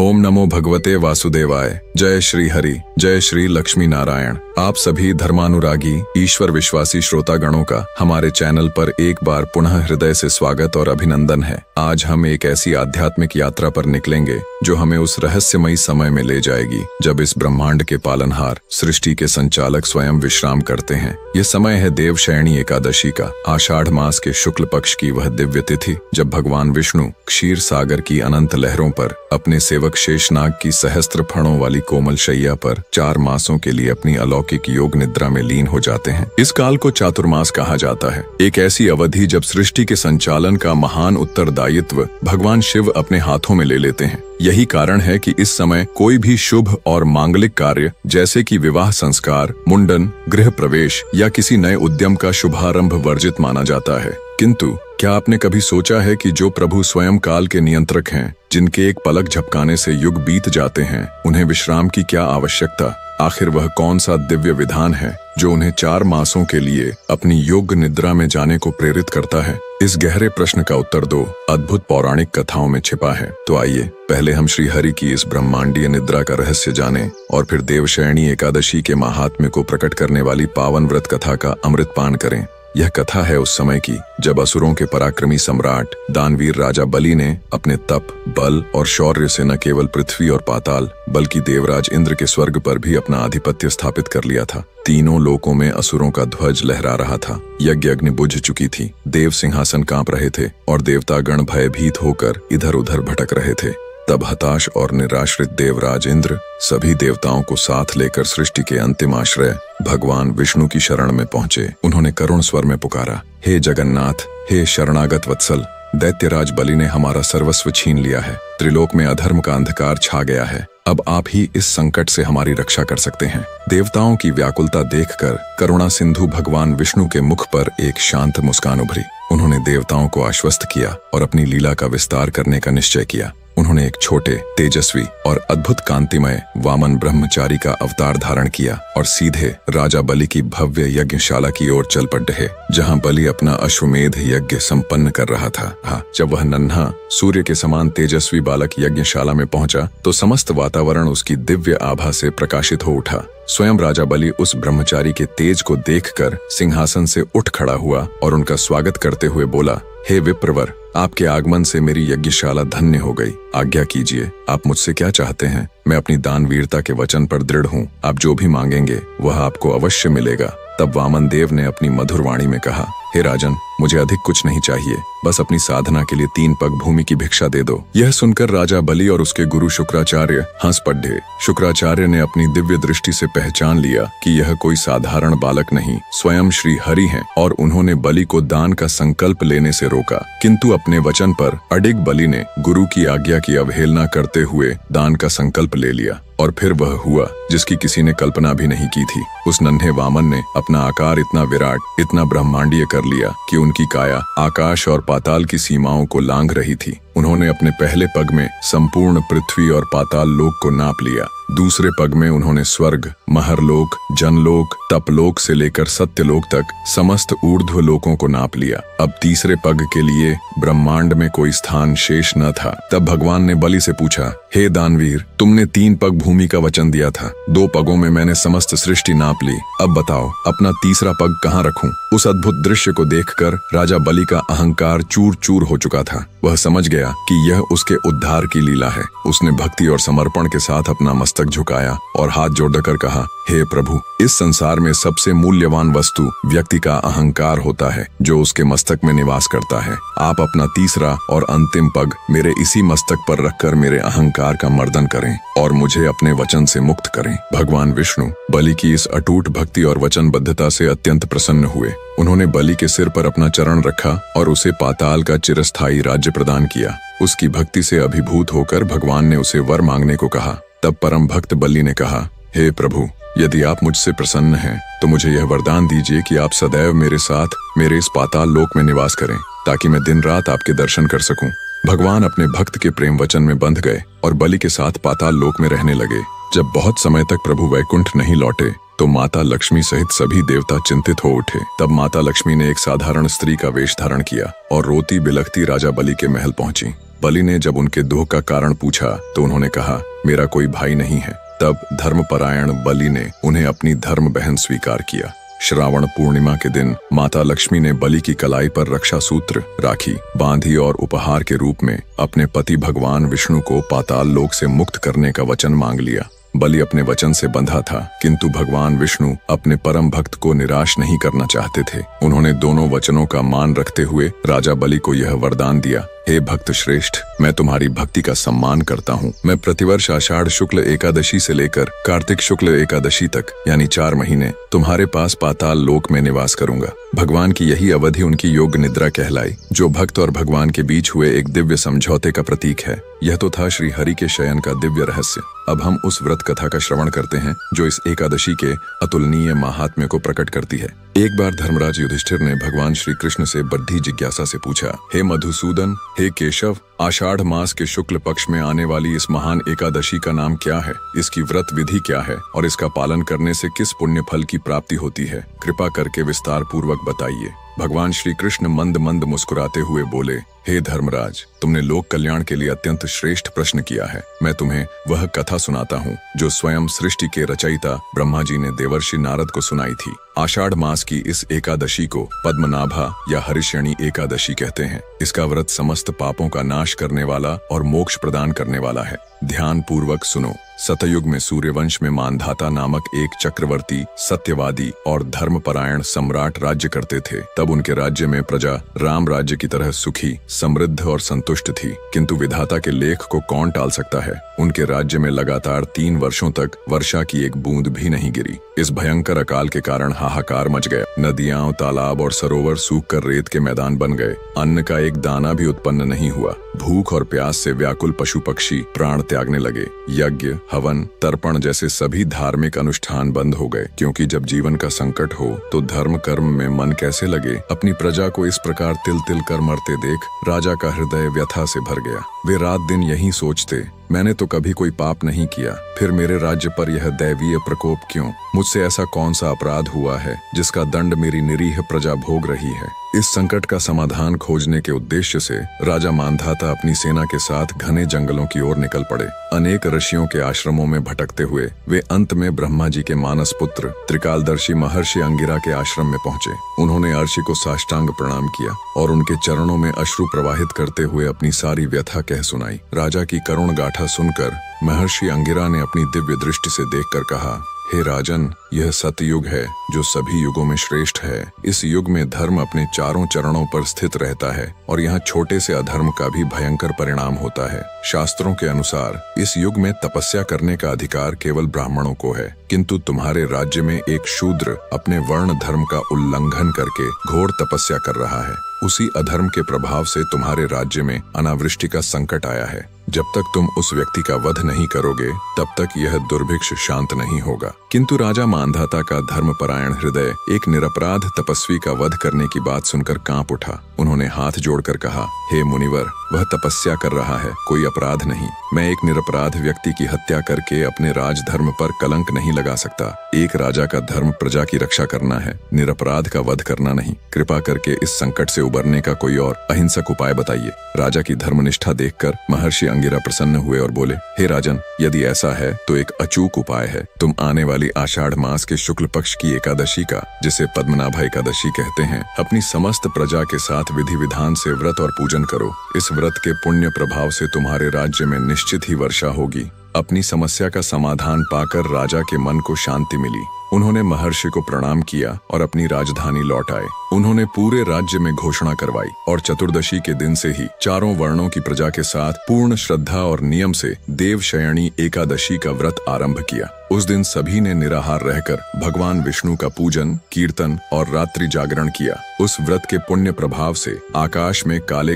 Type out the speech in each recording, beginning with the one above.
ओम नमो भगवते वासुदेवाय। जय श्री हरि, जय श्री लक्ष्मी नारायण। आप सभी धर्मानुरागी ईश्वर विश्वासी श्रोतागणों का हमारे चैनल पर एक बार पुनः हृदय से स्वागत और अभिनंदन है। आज हम एक ऐसी आध्यात्मिक यात्रा पर निकलेंगे जो हमें उस रहस्यमयी समय में ले जाएगी जब इस ब्रह्मांड के पालनहार, सृष्टि के संचालक स्वयं विश्राम करते हैं। ये समय है देवशयनी एकादशी का, आषाढ़ मास के शुक्ल पक्ष की वह दिव्य तिथि जब भगवान विष्णु क्षीर सागर की अनंत लहरों पर अपने सेवक शेषनाग की सहस्त्र फणों वाली कोमल शैया पर 4 मासों के लिए अपनी अलौकिक योग निद्रा में लीन हो जाते हैं। इस काल को चातुर्मास कहा जाता है, एक ऐसी अवधि जब सृष्टि के संचालन का महान उत्तरदायित्व भगवान शिव अपने हाथों में ले लेते हैं। यही कारण है कि इस समय कोई भी शुभ और मांगलिक कार्य जैसे कि विवाह संस्कार, मुंडन, गृह प्रवेश या किसी नए उद्यम का शुभारंभ वर्जित माना जाता है। किंतु क्या आपने कभी सोचा है कि जो प्रभु स्वयं काल के नियंत्रक हैं, जिनके एक पलक झपकाने से युग बीत जाते हैं, उन्हें विश्राम की क्या आवश्यकता? आखिर वह कौन सा दिव्य विधान है जो उन्हें 4 मासों के लिए अपनी योग निद्रा में जाने को प्रेरित करता है? इस गहरे प्रश्न का उत्तर 2 अद्भुत पौराणिक कथाओं में छिपा है। तो आइए पहले हम श्री हरि की इस ब्रह्मांडीय निद्रा का रहस्य जानें और फिर देवशयनी एकादशी के महात्म्य को प्रकट करने वाली पावन व्रत कथा का अमृतपान करें। यह कथा है उस समय की जब असुरों के पराक्रमी सम्राट दानवीर राजा बलि ने अपने तप, बल और शौर्य से न केवल पृथ्वी और पाताल बल्कि देवराज इंद्र के स्वर्ग पर भी अपना आधिपत्य स्थापित कर लिया था। तीनों लोकों में असुरों का ध्वज लहरा रहा था। यज्ञ अग्नि बुझ चुकी थी, देव सिंहासन कांप रहे थे और देवतागण भयभीत होकर इधर उधर भटक रहे थे। तब हताश और निराश्रित देवराज इंद्र सभी देवताओं को साथ लेकर सृष्टि के अंतिम आश्रय भगवान विष्णु की शरण में पहुंचे। उन्होंने करुण स्वर में पुकारा, हे जगन्नाथ, हे शरणागत वत्सल, दैत्यराज बलि ने हमारा सर्वस्व छीन लिया है। त्रिलोक में अधर्म का अंधकार छा गया है। अब आप ही इस संकट से हमारी रक्षा कर सकते हैं। देवताओं की व्याकुलता देखकर करुणा सिंधु भगवान विष्णु के मुख पर एक शांत मुस्कान उभरी। उन्होंने देवताओं को आश्वस्त किया और अपनी लीला का विस्तार करने का निश्चय किया। उन्होंने एक छोटे, तेजस्वी और अद्भुत कांतिमय वामन ब्रह्मचारी का अवतार धारण किया और सीधे राजा बलि की भव्य यज्ञशाला की ओर चल पड़े, जहां बलि अपना अश्वमेध यज्ञ संपन्न कर रहा था। जब वह नन्हा सूर्य के समान तेजस्वी बालक यज्ञशाला में पहुंचा तो समस्त वातावरण उसकी दिव्य आभा से प्रकाशित हो उठा। स्वयं राजा बलि उस ब्रह्मचारी के तेज को देखकर सिंहासन से उठ खड़ा हुआ और उनका स्वागत करते हुए बोला, हे विप्रवर, आपके आगमन से मेरी यज्ञशाला धन्य हो गई। आज्ञा कीजिए, आप मुझसे क्या चाहते हैं? मैं अपनी दानवीरता के वचन पर दृढ़ हूँ। आप जो भी मांगेंगे वह आपको अवश्य मिलेगा। तब वामन देव ने अपनी मधुर वाणी में कहा, हे राजन, मुझे अधिक कुछ नहीं चाहिए, बस अपनी साधना के लिए 3 पग भूमि की भिक्षा दे दो। यह सुनकर राजा बलि और उसके गुरु शुक्राचार्य हंस पड़े। शुक्राचार्य ने अपनी दिव्य दृष्टि से पहचान लिया कि यह कोई साधारण बालक नहीं, स्वयं श्री हरि हैं, और उन्होंने बलि को दान का संकल्प लेने से रोका। किंतु अपने वचन पर अडिग बलि ने गुरु की आज्ञा की अवहेलना करते हुए दान का संकल्प ले लिया और फिर वह हुआ जिसकी किसी ने कल्पना भी नहीं की थी। उस नन्हे वामन ने अपना आकार इतना विराट, इतना ब्रह्मांडीय कर लिया कि उनकी काया आकाश और पाताल की सीमाओं को लांघ रही थी। उन्होंने अपने पहले पग में संपूर्ण पृथ्वी और पाताल लोक को नाप लिया। दूसरे पग में उन्होंने स्वर्ग, महरलोक, जनलोक, तपलोक से लेकर सत्यलोक तक समस्त ऊर्ध्व लोकों को नाप लिया। अब तीसरे पग के लिए ब्रह्मांड में कोई स्थान शेष न था। तब भगवान ने बलि से पूछा, हे दानवीर, तुमने 3 पग भूमि का वचन दिया था, 2 पगों में मैंने समस्त सृष्टि नाप ली। अब बताओ, अपना तीसरा पग कहाँ रखूं? उस अद्भुत दृश्य को देखकर राजा बलि का अहंकार चूर चूर हो चुका था। वह समझ गया कि यह उसके उद्धार की लीला है। उसने भक्ति और समर्पण के साथ अपना मस्तक झुकाया और हाथ जोड़कर कहा, हे प्रभु, इस संसार में सबसे मूल्यवान वस्तु व्यक्ति का अहंकार होता है जो उसके मस्तक में निवास करता है। आप अपना तीसरा और अंतिम पग मेरे इसी मस्तक पर रखकर मेरे अहंकार का मर्दन करें और मुझे अपने वचन से मुक्त करें। भगवान विष्णु बलि की इस अटूट भक्ति और वचनबद्धता से अत्यंत प्रसन्न हुए। उन्होंने बलि के सिर पर अपना चरण रखा और उसे पाताल का चिरस्थायी राज्य प्रदान किया। उसकी भक्ति से अभिभूत होकर भगवान ने उसे वर मांगने को कहा। तब परम भक्त बलि ने कहा, हे प्रभु, यदि आप मुझसे प्रसन्न हैं तो मुझे यह वरदान दीजिए कि आप सदैव मेरे साथ मेरे इस पाताल लोक में निवास करें ताकि मैं दिन रात आपके दर्शन कर सकूं। भगवान अपने भक्त के प्रेम वचन में बंध गए और बलि के साथ पाताल लोक में रहने लगे। जब बहुत समय तक प्रभु वैकुंठ नहीं लौटे तो माता लक्ष्मी सहित सभी देवता चिंतित हो उठे। तब माता लक्ष्मी ने एक साधारण स्त्री का वेश धारण किया और रोती बिलखती राजा बलि के महल पहुंची। बलि ने जब उनके दुख का कारण पूछा तो उन्होंने कहा, मेरा कोई भाई नहीं है। तब धर्मपरायण बलि ने उन्हें अपनी धर्म बहन स्वीकार किया। श्रावण पूर्णिमा के दिन माता लक्ष्मी ने बलि की कलाई पर रक्षा सूत्र, राखी बांधी और उपहार के रूप में अपने पति भगवान विष्णु को पाताल लोक से मुक्त करने का वचन मांग लिया। बलि अपने वचन से बंधा था, किंतु भगवान विष्णु अपने परम भक्त को निराश नहीं करना चाहते थे। उन्होंने दोनों वचनों का मान रखते हुए राजा बलि को यह वरदान दिया, हे भक्त श्रेष्ठ, मैं तुम्हारी भक्ति का सम्मान करता हूँ। मैं प्रतिवर्ष आषाढ़ शुक्ल एकादशी से लेकर कार्तिक शुक्ल एकादशी तक यानी 4 महीने तुम्हारे पास पाताल लोक में निवास करूंगा। भगवान की यही अवधि उनकी योग निद्रा कहलाई, जो भक्त और भगवान के बीच हुए एक दिव्य समझौते का प्रतीक है। यह तो था श्री हरि के शयन का दिव्य रहस्य। अब हम उस व्रत कथा का श्रवण करते हैं जो इस एकादशी के अतुलनीय महात्म्य को प्रकट करती है। एक बार धर्मराज युधिष्ठिर ने भगवान श्री कृष्ण से बड़ी जिज्ञासा से पूछा, हे मधुसूदन, हे केशव, आषाढ़ मास के शुक्ल पक्ष में आने वाली इस महान एकादशी का नाम क्या है? इसकी व्रत विधि क्या है और इसका पालन करने से किस पुण्य फल की प्राप्ति होती है? कृपा करके विस्तार पूर्वक बताइए। भगवान श्री कृष्ण मंद मंद मुस्कुराते हुए बोले, हे धर्मराज, तुमने लोक कल्याण के लिए अत्यंत श्रेष्ठ प्रश्न किया है। मैं तुम्हें वह कथा सुनाता हूँ जो स्वयं सृष्टि के रचयिता ब्रह्मा जी ने देवर्षि नारद को सुनाई थी। आषाढ़ मास की इस एकादशी को पद्मनाभा या हरिश्यणी एकादशी कहते हैं। इसका व्रत समस्त पापों का नाश करने वाला और मोक्ष प्रदान करने वाला है। ध्यान पूर्वक सुनो। सतयुग में सूर्यवंश में मानधाता नामक एक चक्रवर्ती, सत्यवादी और धर्मपरायण सम्राट राज्य करते थे। तब उनके राज्य में प्रजा राम राज्य की तरह सुखी, समृद्ध और संतुष्ट थी। किंतु विधाता के लेख को कौन टाल सकता है? उनके राज्य में लगातार 3 वर्षों तक वर्षा की एक बूंद भी नहीं गिरी। इस भयंकर अकाल के कारण हाहाकार मच गया। नदियां, तालाब और सरोवर सूख कर रेत के मैदान बन गए। अन्न का एक दाना भी उत्पन्न नहीं हुआ। भूख और प्यास से व्याकुल पशु पक्षी प्राण त्यागने लगे। यज्ञ, हवन, तर्पण जैसे सभी धार्मिक अनुष्ठान बंद हो गए, क्योंकि जब जीवन का संकट हो तो धर्म कर्म में मन कैसे लगे? अपनी प्रजा को इस प्रकार तिल तिल कर मरते देख राजा का हृदय व्यथा से भर गया। वे रात दिन यही सोचते, मैंने तो कभी कोई पाप नहीं किया, फिर मेरे राज्य पर यह दैवीय प्रकोप क्यों? मुझसे ऐसा कौन सा अपराध हुआ है जिसका दंड मेरी निरीह प्रजा भोग रही है? इस संकट का समाधान खोजने के उद्देश्य से राजा मानधाता अपनी सेना के साथ घने जंगलों की ओर निकल पड़े। अनेक ऋषियों के आश्रमों में भटकते हुए वे अंत में ब्रह्मा जी के मानस पुत्र त्रिकालदर्शी महर्षि अंगिरा के आश्रम में पहुंचे। उन्होंने अर्षि को साष्टांग प्रणाम किया और उनके चरणों में अश्रु प्रवाहित करते हुए अपनी सारी व्यथा कह सुनाई। राजा की करुण गाथा सुनकर महर्षि अंगिरा ने अपनी दिव्य दृष्टि से देखकर कहा, हे राजन, यह सतयुग है जो सभी युगों में श्रेष्ठ है। इस युग में धर्म अपने चारों चरणों पर स्थित रहता है और यहाँ छोटे से अधर्म का भी भयंकर परिणाम होता है। शास्त्रों के अनुसार इस युग में तपस्या करने का अधिकार केवल ब्राह्मणों को है, किंतु तुम्हारे राज्य में एक शूद्र अपने वर्ण धर्म का उल्लंघन करके घोर तपस्या कर रहा है। उसी अधर्म के प्रभाव से तुम्हारे राज्य में अनावृष्टि का संकट आया है। जब तक तुम उस व्यक्ति का वध नहीं करोगे तब तक यह दुर्भिक्ष शांत नहीं होगा। किंतु राजा मानधाता का धर्मपरायण हृदय एक निरपराध तपस्वी का वध करने की बात सुनकर कांप उठा। उन्होंने हाथ जोड़कर कहा, हे मुनिवर, वह तपस्या कर रहा है, कोई अपराध नहीं। मैं एक निरपराध व्यक्ति की हत्या करके अपने राजधर्म पर कलंक नहीं लगा सकता। एक राजा का धर्म प्रजा की रक्षा करना है, निरपराध का वध करना नहीं। कृपा करके इस संकट से उबरने का कोई और अहिंसक उपाय बताइए। राजा की धर्मनिष्ठा देखकर महर्षि अंगिरा प्रसन्न हुए और बोले, हे राजन, यदि ऐसा है तो एक अचूक उपाय है। तुम आने वाली आषाढ़ मास के शुक्ल पक्ष की एकादशी का, जिसे पद्मनाभा एकादशी कहते हैं, अपनी समस्त प्रजा के साथ विधि विधान से व्रत और पूजन करो। इस व्रत के पुण्य प्रभाव से तुम्हारे राज्य में निश्चित ही वर्षा होगी। अपनी समस्या का समाधान पाकर राजा के मन को शांति मिली। उन्होंने महर्षि को प्रणाम किया और अपनी राजधानी लौट आए। उन्होंने पूरे राज्य में घोषणा करवाई और चतुर्दशी के दिन से ही चारों वर्णों की प्रजा के साथ पूर्ण श्रद्धा और नियम से देवशयनी एकादशी का व्रत आरंभ किया। उस दिन सभी ने निराहार रहकर भगवान विष्णु का पूजन, कीर्तन और रात्रि जागरण किया। उस व्रत के पुण्य प्रभाव से आकाश में काले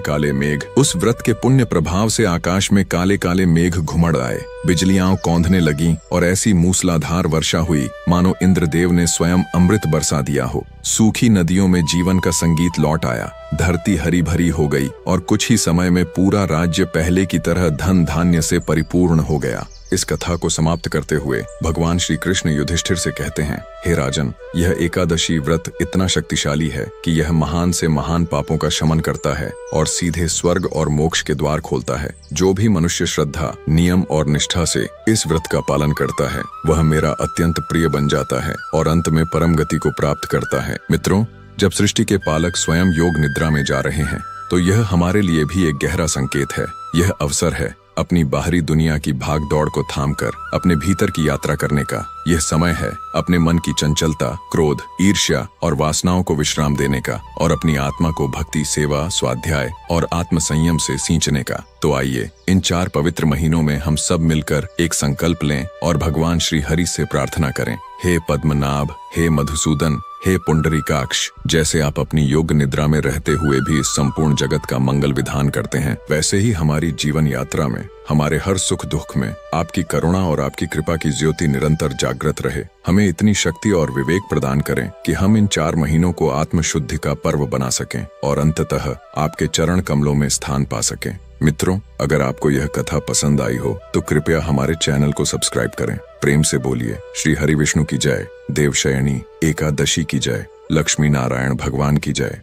काले मेघ घुमड़ आए, बिजलियां कौंधने लगीं और ऐसी मूसलाधार वर्षा हुई मानो इंद्रदेव ने स्वयं अमृत बरसा दिया हो। सूखी नदियों में जीवन का संगीत लौट आया। धरती हरी भरी हो गई और कुछ ही समय में पूरा राज्य पहले की तरह धन धान्य से परिपूर्ण हो गया। इस कथा को समाप्त करते हुए भगवान श्री कृष्ण युधिष्ठिर से कहते हैं, हे राजन, यह एकादशी व्रत इतना शक्तिशाली है कि यह महान से महान पापों का शमन करता है और सीधे स्वर्ग और मोक्ष के द्वार खोलता है। जो भी मनुष्य श्रद्धा, नियम और निष्ठा से इस व्रत का पालन करता है वह मेरा अत्यंत प्रिय बन जाता है और अंत में परम गति को प्राप्त करता है। मित्रों, जब सृष्टि के पालक स्वयं योग निद्रा में जा रहे हैं तो यह हमारे लिए भी एक गहरा संकेत है। यह अवसर है अपनी बाहरी दुनिया की भाग दौड़ को थामकर अपने भीतर की यात्रा करने का। यह समय है अपने मन की चंचलता, क्रोध, ईर्ष्या और वासनाओं को विश्राम देने का और अपनी आत्मा को भक्ति, सेवा, स्वाध्याय और आत्म संयम से सींचने का। तो आइए इन 4 पवित्र महीनों में हम सब मिलकर एक संकल्प लें और भगवान श्री हरि से प्रार्थना करें, हे पद्मनाभ, हे मधुसूदन, हे पुंडरीकाक्ष, जैसे आप अपनी योग निद्रा में रहते हुए भी इस संपूर्ण जगत का मंगल विधान करते हैं, वैसे ही हमारी जीवन यात्रा में, हमारे हर सुख दुख में आपकी करुणा और आपकी कृपा की ज्योति निरंतर जागृत रहे। हमें इतनी शक्ति और विवेक प्रदान करें कि हम इन 4 महीनों को आत्मशुद्धि का पर्व बना सकें और अंततः आपके चरण कमलों में स्थान पा सकें। मित्रों, अगर आपको यह कथा पसंद आई हो तो कृपया हमारे चैनल को सब्सक्राइब करें। प्रेम से बोलिए श्री हरि विष्णु की जय, देवशयनी एकादशी की जय, लक्ष्मी नारायण भगवान की जय।